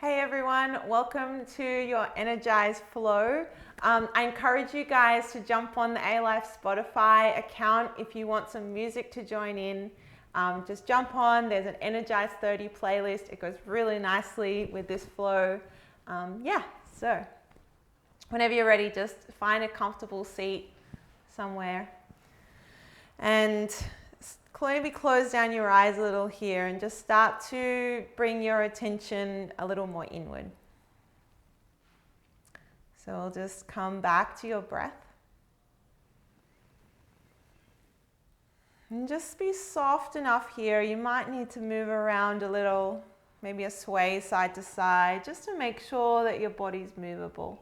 Hey everyone, welcome to your Energize flow. I encourage you guys to jump on the A-Life Spotify account if you want some music to join in. Just jump on, there's an Energize 30 playlist. It goes really nicely with this flow. So whenever you're ready, just find a comfortable seat somewhere. And maybe close down your eyes a little here and just start to bring your attention a little more inward. So we'll just come back to your breath. And just be soft enough here. You might need to move around a little, maybe a sway side to side, just to make sure that your body's movable.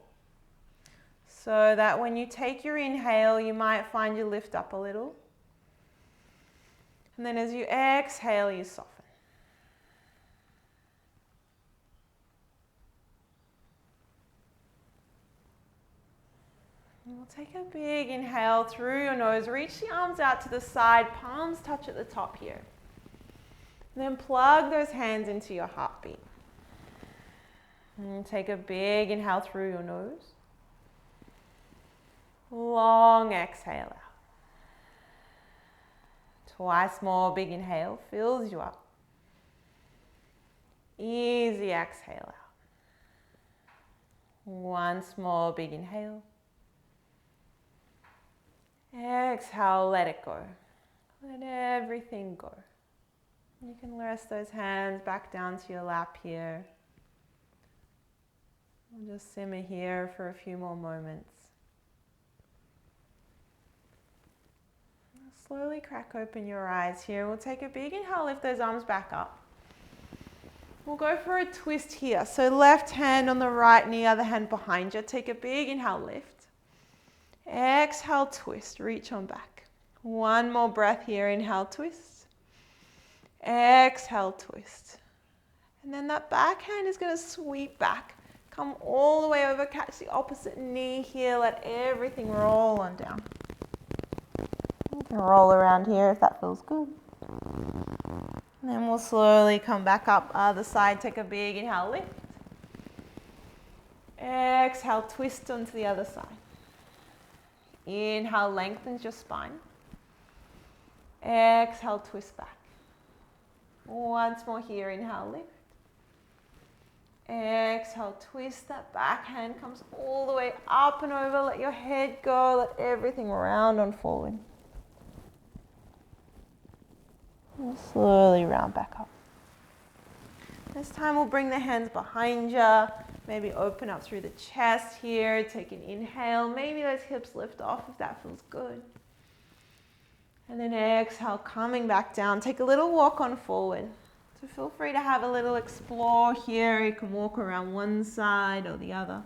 So that when you take your inhale, you might find you lift up a little. And then as you exhale, you soften. And we'll take a big inhale through your nose. Reach the arms out to the side, palms touch at the top here. And then plug those hands into your heartbeat. And take a big inhale through your nose. Long exhale out. Twice more, big inhale fills you up. Easy exhale out. Once more, big inhale. Exhale, let it go. Let everything go. You can rest those hands back down to your lap here. We'll just simmer here for a few more moments. Slowly crack open your eyes here. We'll take a big inhale, lift those arms back up. We'll go for a twist here. So left hand on the right knee, other hand behind you. Take a big inhale, lift. Exhale, twist, reach on back. One more breath here, inhale, twist. Exhale, twist. And then that back hand is going to sweep back. Come all the way over, catch the opposite knee here. Let everything roll on down. You can roll around here if that feels good. And then we'll slowly come back up other side. Take a big inhale, lift. Exhale, twist onto the other side. Inhale, lengthens your spine. Exhale, twist back. Once more here, inhale, lift. Exhale, twist. That back hand comes all the way up and over. Let your head go. Let everything round on forward. And slowly round back up. This time we'll bring the hands behind you. Maybe open up through the chest here. Take an inhale. Maybe those hips lift off if that feels good. And then exhale, coming back down. Take a little walk on forward. So feel free to have a little explore here. You can walk around one side or the other.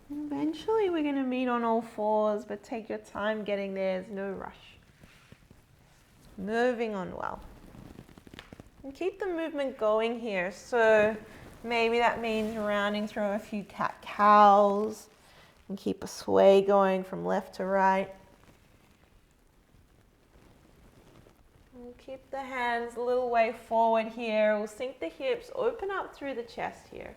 Eventually we're going to meet on all fours, but take your time getting there. There's no rush. Moving on well. And keep the movement going here. So maybe that means rounding through a few cat-cows and keep a sway going from left to right. And keep the hands a little way forward here. We'll sink the hips, open up through the chest here.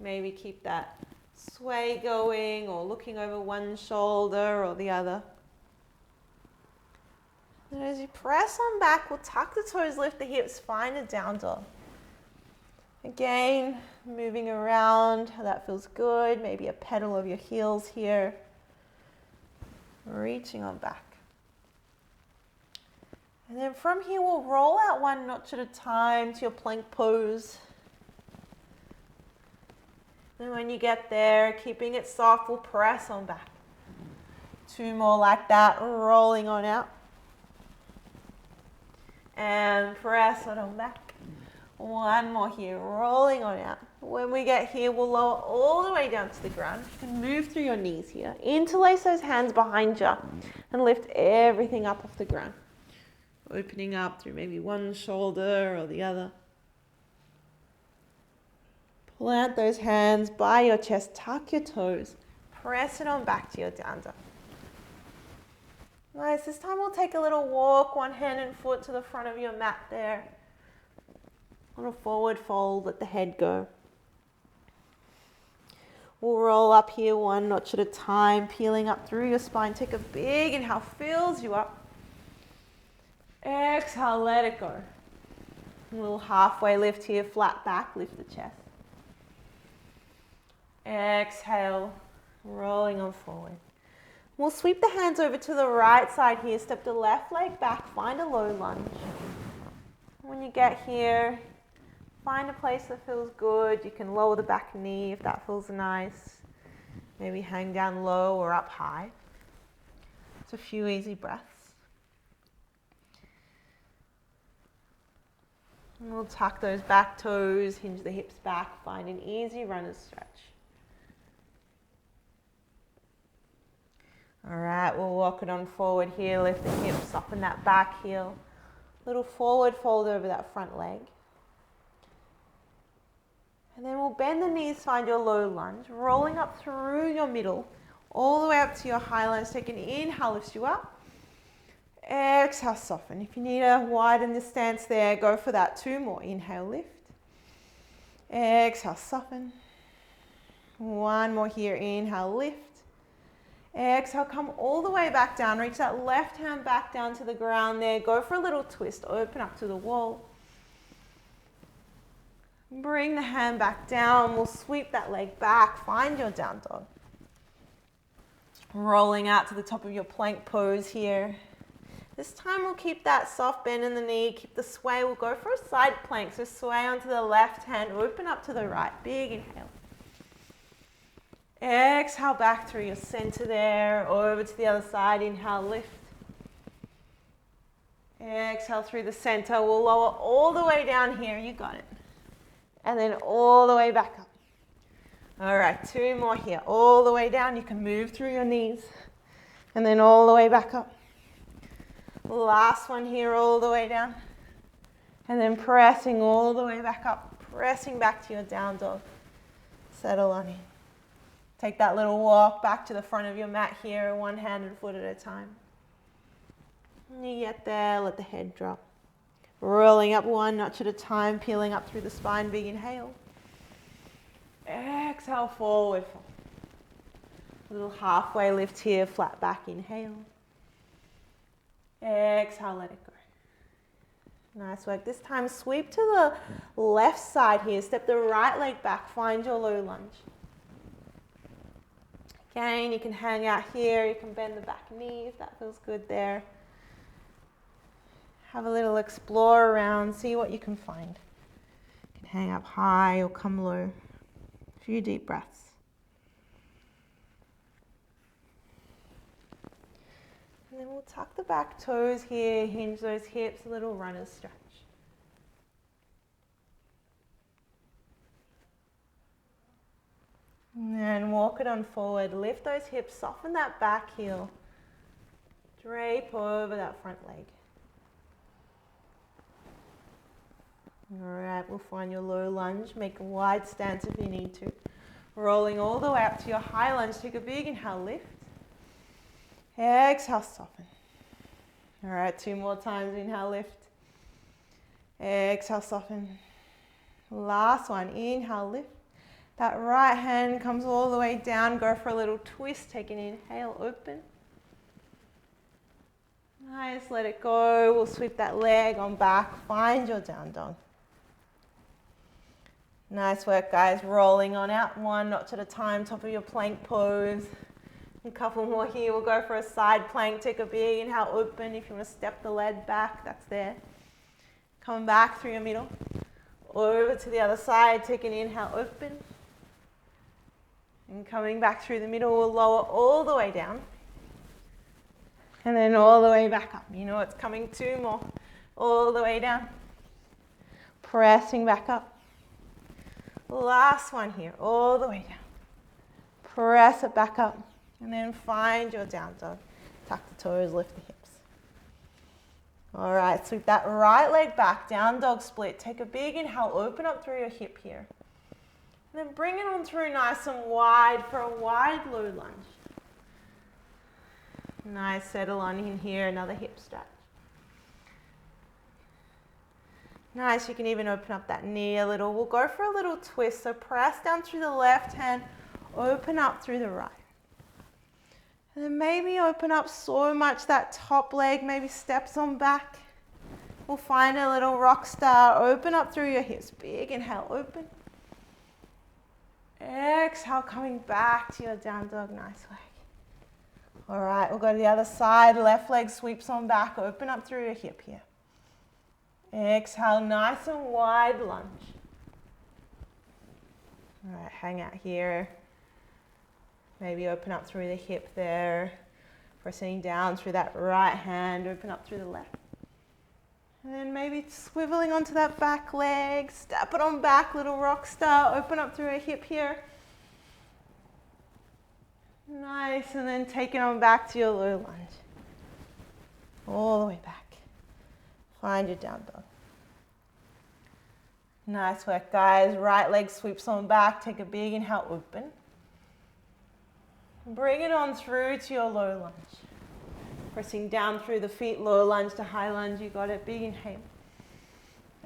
Maybe keep that sway going or looking over one shoulder or the other. And as you press on back, we'll tuck the toes, lift the hips, find a down dog. Again, moving around, how that feels good. Maybe a pedal of your heels here. Reaching on back. And then from here, we'll roll out one notch at a time to your plank pose. And when you get there, keeping it soft, we'll press on back. Two more like that, rolling on out. And press it on back. One more here, rolling on out. When we get here, we'll lower all the way down to the ground. You can move through your knees here. Interlace those hands behind you and lift everything up off the ground. Opening up through maybe one shoulder or the other. Plant those hands by your chest, tuck your toes, press it on back to your down dog. Nice. This time we'll take a little walk, one hand and foot to the front of your mat there. Little forward fold, let the head go. We'll roll up here one notch at a time, peeling up through your spine. Take a big inhale, fills you up. Exhale, let it go. A little halfway lift here, flat back, lift the chest. Exhale, rolling on forward. We'll sweep the hands over to the right side here, step the left leg back, find a low lunge. When you get here, find a place that feels good. You can lower the back knee if that feels nice. Maybe hang down low or up high. It's a few easy breaths. And we'll tuck those back toes, hinge the hips back, find an easy runner's stretch. All right, we'll walk it on forward here, lift the hips, soften that back heel. Little forward fold over that front leg. And then we'll bend the knees, find your low lunge, rolling up through your middle, all the way up to your high lunge. Take an inhale, lifts you up. Exhale, soften. If you need to widen the stance there, go for that. 2 more. Inhale, lift. Exhale, soften. 1 more here. Inhale, lift. Exhale, come all the way back down. Reach that left hand back down to the ground there. Go for a little twist. Open up to the wall. Bring the hand back down. We'll sweep that leg back. Find your down dog. Rolling out to the top of your plank pose here. This time we'll keep that soft bend in the knee. Keep the sway. We'll go for a side plank. So sway onto the left hand. Open up to the right. Big inhale. Exhale back through your center there. Over to the other side. Inhale, lift. Exhale through the center. We'll lower all the way down here. You got it. And then all the way back up. All right, 2 more here. All the way down. You can move through your knees. And then all the way back up. Last one here, all the way down. And then pressing all the way back up. Pressing back to your down dog. Settle on in. Take that little walk back to the front of your mat here, 1 hand and foot at a time. When you get there, let the head drop. Rolling up 1 notch at a time, peeling up through the spine, big inhale. Exhale, forward fold. A little halfway lift here, flat back, inhale. Exhale, let it go. Nice work. This time, sweep to the left side here. Step the right leg back, find your low lunge. Again, you can hang out here. You can bend the back knee if that feels good there. Have a little explore around, see what you can find. You can hang up high or come low. A few deep breaths. And then we'll tuck the back toes here, hinge those hips, a little runner's stretch. And then walk it on forward, lift those hips, soften that back heel. Drape over that front leg. All right, we'll find your low lunge. Make a wide stance if you need to. Rolling all the way up to your high lunge. Take a big inhale, lift. Exhale, soften. All right, 2 more times. Inhale, lift. Exhale, soften. Last one. Inhale, lift. That right hand comes all the way down. Go for a little twist. Take an inhale, open. Nice, let it go. We'll sweep that leg on back. Find your down dog. Nice work, guys. Rolling on out 1 notch at a time, top of your plank pose. A couple more here. We'll go for a side plank. Take a big inhale, open. If you want to step the leg back, that's there. Coming back through your middle. Over to the other side. Take an inhale, open. And coming back through the middle, we'll lower all the way down. And then all the way back up. You know it's coming. 2 more. All the way down. Pressing back up. Last one here, all the way down. Press it back up. And then find your down dog. Tuck the toes, lift the hips. All right, sweep that right leg back, down dog split. Take a big inhale, open up through your hip here. And then bring it on through nice and wide for a wide low lunge. Nice, settle on in here, another hip stretch. Nice, you can even open up that knee a little. We'll go for a little twist. So press down through the left hand, open up through the right. And then maybe open up so much that top leg maybe steps on back. We'll find a little rock star. Open up through your hips. Big inhale, open. Exhale, coming back to your down dog. Nice work. All right, we'll go to the other side. Left leg sweeps on back. Open up through your hip here. Exhale, nice and wide lunge. All right, hang out here. Maybe open up through the hip there. Pressing down through that right hand. Open up through the left. And then maybe swiveling onto that back leg. Step it on back, little rock star. Open up through a hip here. Nice, and then take it on back to your low lunge. All the way back. Find your down dog. Nice work, guys. Right leg sweeps on back. Take a big inhale, open. Bring it on through to your low lunge. Pressing down through the feet, low lunge to high lunge. You got it. Big inhale.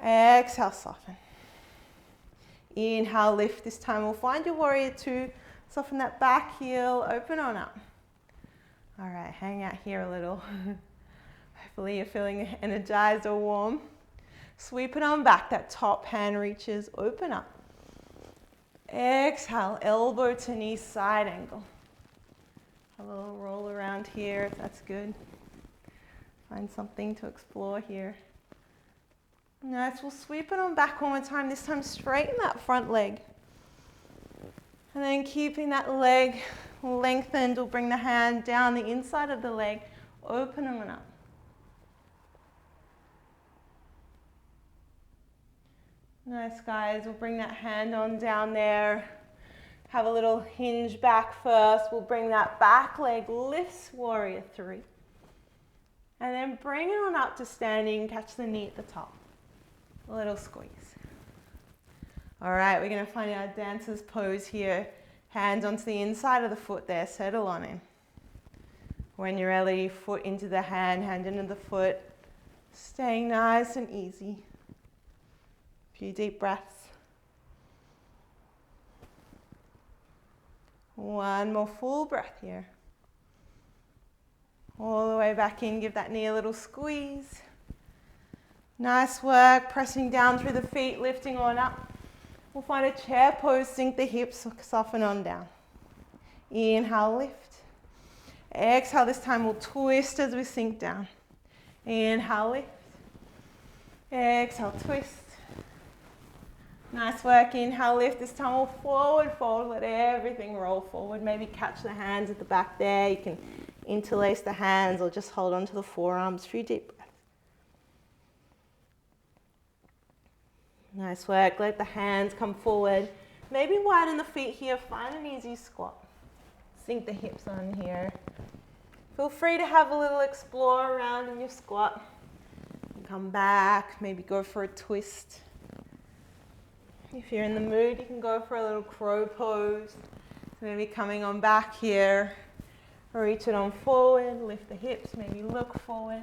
Exhale, soften. Inhale, lift. This time we'll find your warrior two. Soften that back heel. Open on up. All right, hang out here a little. Hopefully you're feeling energized or warm. Sweep it on back. That top hand reaches. Open up. Exhale, elbow to knee, side angle. A little roll around here if that's good. Find something to explore here. Nice, we'll sweep it on back one more time. This time straighten that front leg. And then keeping that leg lengthened, we'll bring the hand down the inside of the leg. Open on up. Nice, guys. We'll bring that hand on down there. Have a little hinge back first. We'll bring that back leg, lifts warrior three. And then bring it on up to standing. Catch the knee at the top. A little squeeze. All right, we're going to find our dancer's pose here. Hands onto the inside of the foot there. Settle on in. When you're ready, foot into the hand, hand into the foot. Staying nice and easy. A few deep breaths. One more full breath here. All the way back in, give that knee a little squeeze. Nice work, pressing down through the feet, lifting on up. We'll find a chair pose, sink the hips, soften on down. Inhale, lift. Exhale, this time we'll twist as we sink down. Inhale, lift. Exhale, twist. Nice work, inhale, lift. This time we'll forward fold, let everything roll forward. Maybe catch the hands at the back there. You can interlace the hands or just hold on to the forearms. A few deep breaths. Nice work, let the hands come forward. Maybe widen the feet here, find an easy squat. Sink the hips on here. Feel free to have a little explore around in your squat. Come back, maybe go for a twist. If you're in the mood, you can go for a little crow pose. So maybe coming on back here, reach it on forward, lift the hips, maybe look forward.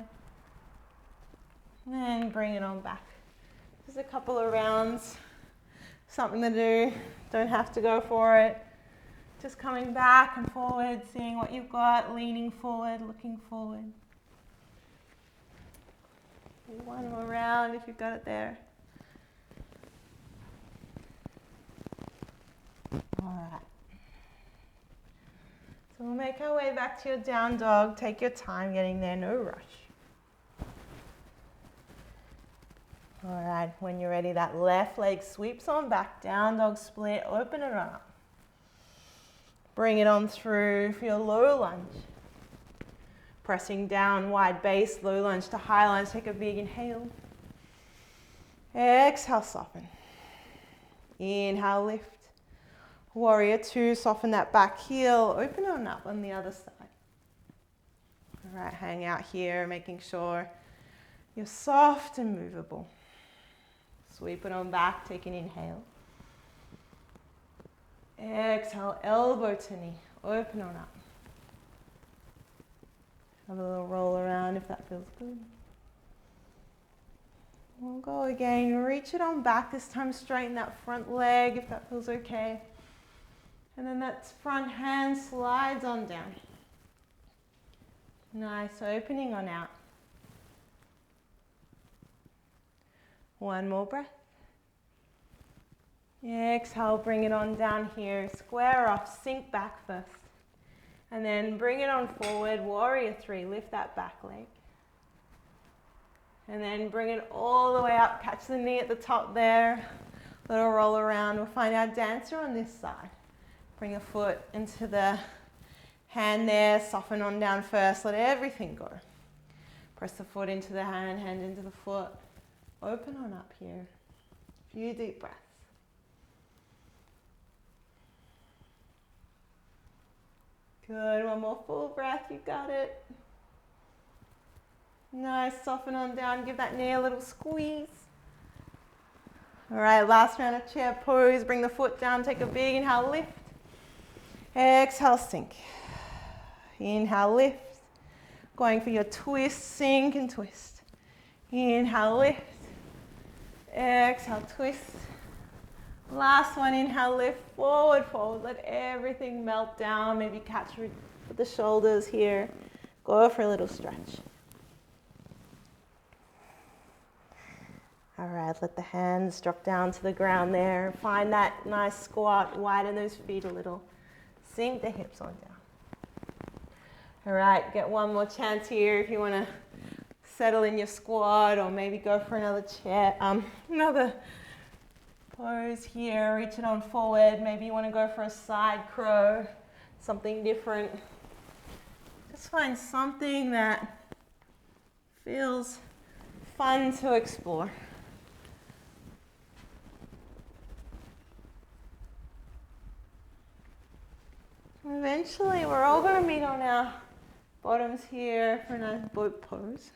And then bring it on back. Just a couple of rounds, something to do, don't have to go for it. Just coming back and forward, seeing what you've got, leaning forward, looking forward. One more round if you've got it there. All right. So we'll make our way back to your down dog. Take your time getting there, no rush. All right, when you're ready, that left leg sweeps on back, down dog split, open it up. Bring it on through for your low lunge. Pressing down, wide base, low lunge to high lunge. Take a big inhale. Exhale, soften. Inhale, lift. Warrior two, soften that back heel. Open on up on the other side. All right, hang out here, making sure you're soft and movable. Sweep it on back, take an inhale. Exhale, elbow to knee, open on up. Have a little roll around if that feels good. We'll go again, reach it on back, this time straighten that front leg if that feels okay. And then that front hand slides on down. Nice, opening on out. One more breath. Exhale, bring it on down here, square off, sink back first. And then bring it on forward, warrior three, lift that back leg. And then bring it all the way up, catch the knee at the top there. Little roll around, we'll find our dancer on this side. Bring a foot into the hand there, soften on down first, let everything go. Press the foot into the hand, hand into the foot. Open on up here. A few deep breaths. Good, one more full breath, you got it. Nice, soften on down, give that knee a little squeeze. All right, last round of chair pose, bring the foot down, take a big inhale, lift. Exhale, sink. Inhale, lift. Going for your twist, sink and twist. Inhale, lift. Exhale, twist. Last one, inhale, lift, forward, forward. Let everything melt down, maybe catch the shoulders here. Go for a little stretch. All right, let the hands drop down to the ground there. Find that nice squat, widen those feet a little. Sink the hips on down. All right, get one more chance here if you want to settle in your squat or maybe go for another chair, another pose here. Reach it on forward. Maybe you want to go for a side crow, something different. Just find something that feels fun to explore. Eventually, we're all going to meet on our bottoms here for a nice boat pose.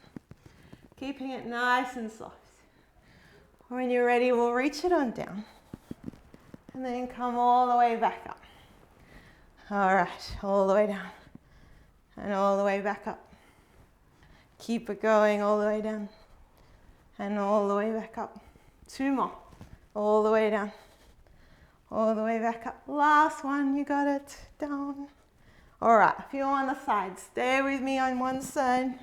Keeping it nice and soft. When you're ready, we'll reach it on down. And then come all the way back up. All right, all the way down. And all the way back up. Keep it going all the way down. And all the way back up. Two more. All the way down. All the way back up. Last one, you got it. Down. All right, if you're on the side, stay with me on one side.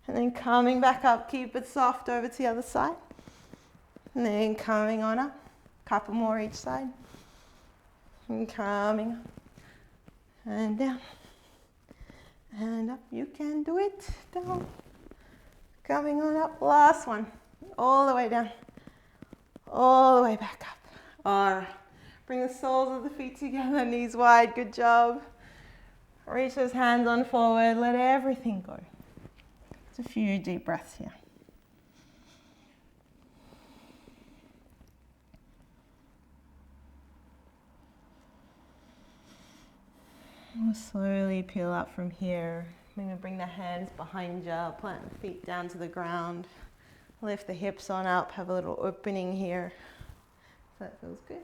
And then coming back up, keep it soft over to the other side. And then coming on up. Couple more each side. And coming up. And down. And up. You can do it. Down. Coming on up. Last one. All the way down. All the way back up. All right. Bring the soles of the feet together, knees wide, good job. Reach those hands on forward, let everything go. Just a few deep breaths here. We'll slowly peel up from here. Maybe bring the hands behind you, plant the feet down to the ground. Lift the hips on up, have a little opening here. So that feels good.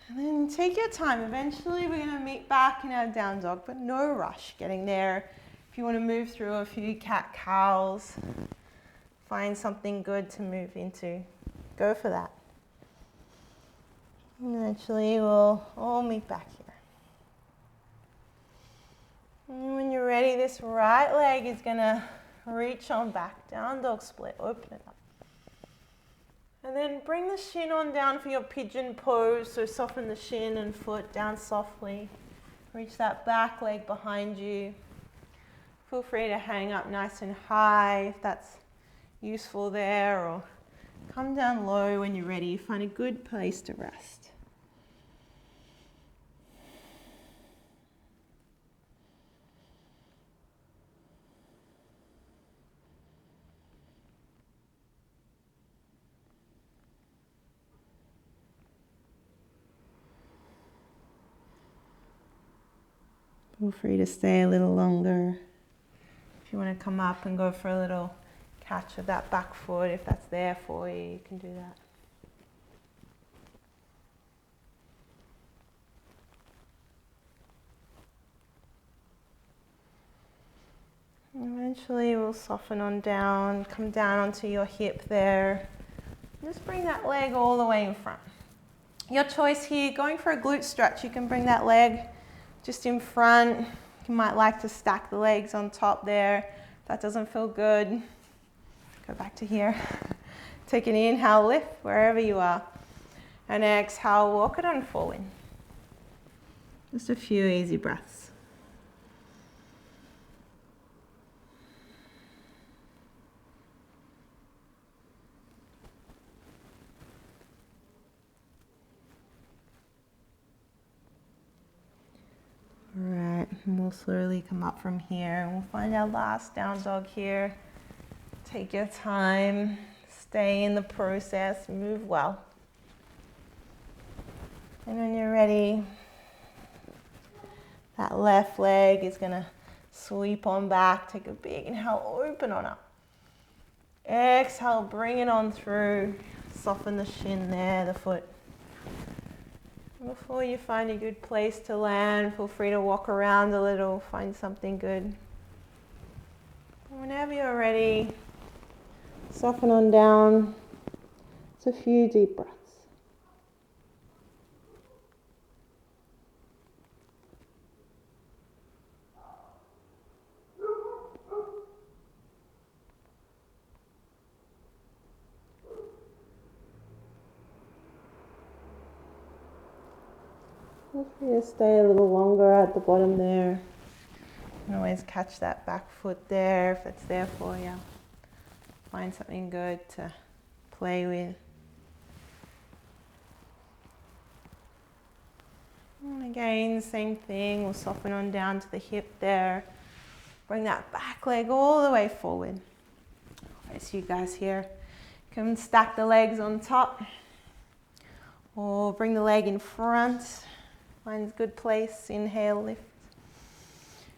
And then take your time. Eventually we're going to meet back in our down dog, but no rush getting there. If you want to move through a few cat-cows, find something good to move into, go for that. And eventually we'll all meet back here. And when you're ready, this right leg is going to reach on back, down dog split, open it up. And then bring the shin on down for your pigeon pose. So soften the shin and foot down softly. Reach that back leg behind you. Feel free to hang up nice and high if that's useful there, or come down low when you're ready. Find a good place to rest. Feel free to stay a little longer. If you want to come up and go for a little catch of that back foot, if that's there for you, you can do that. Eventually we'll soften on down, come down onto your hip there. Just bring that leg all the way in front. Your choice here, going for a glute stretch, you can bring that leg just in front. You might like to stack the legs on top there. If that doesn't feel good, go back to here. Take an inhale, lift wherever you are. And exhale, walk it on forward. Just a few easy breaths. Alright, and we'll slowly come up from here and we'll find our last down dog here. Take your time, stay in the process, move well. And when you're ready, that left leg is going to sweep on back. Take a big inhale, open on up. Exhale, bring it on through. Soften the shin there, the foot. Before you find a good place to land, feel free to walk around a little, find something good. Whenever you're ready, soften on down. It's a few deep breaths. Feel free to stay a little longer at the bottom there. You can always catch that back foot there if it's there for you. Find something good to play with. And again, same thing. We'll soften on down to the hip there. Bring that back leg all the way forward. Face you guys here. Come stack the legs on top. Or bring the leg in front. Find a good place. Inhale, lift.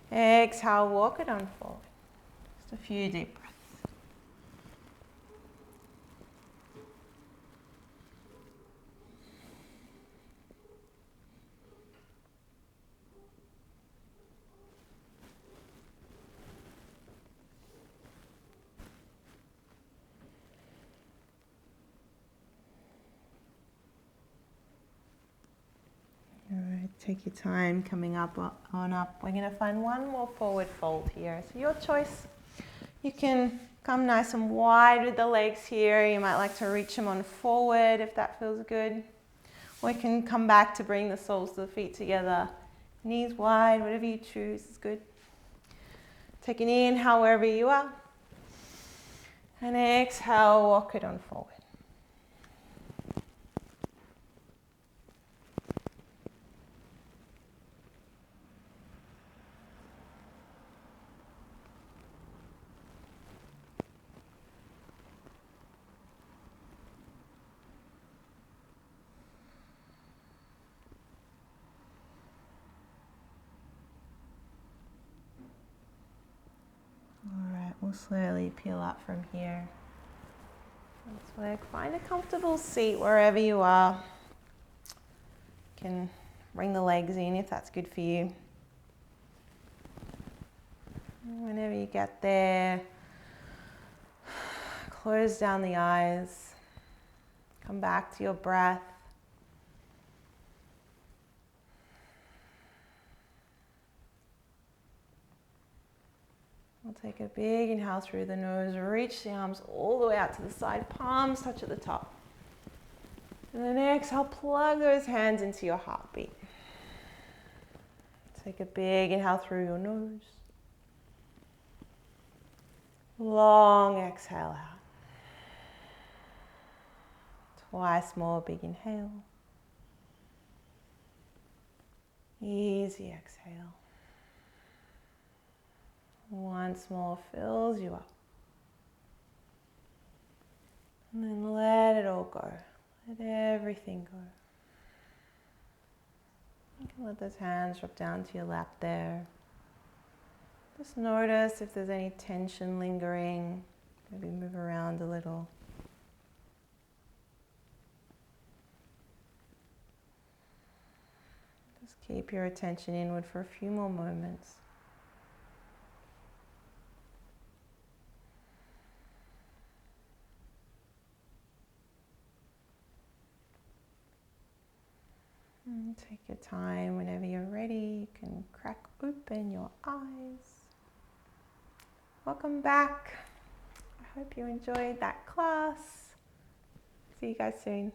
Exhale, walk it on forward. Just a few deep breaths. Alright, take your time coming up on up. We're going to find one more forward fold here. So your choice. You can come nice and wide with the legs here. You might like to reach them on forward if that feels good. Or you can come back to bring the soles of the feet together. Knees wide, whatever you choose is good. Take an inhale wherever you are. And exhale, walk it on forward. We'll slowly peel up from here. Let's work. Find a comfortable seat wherever you are. You can bring the legs in if that's good for you. Whenever you get there, close down the eyes. Come back to your breath. We'll take a big inhale through the nose, reach the arms all the way out to the side, palms touch at the top. And then exhale, plug those hands into your heartbeat. Take a big inhale through your nose. Long exhale out. Twice more, big inhale. Easy exhale. Once more fills you up. And then let it all go. Let everything go. You can let those hands drop down to your lap there. Just notice if there's any tension lingering. Maybe move around a little. Just keep your attention inward for a few more moments. Take your time. Whenever you're ready, you can crack open your eyes. Welcome back. I hope you enjoyed that class. See you guys soon.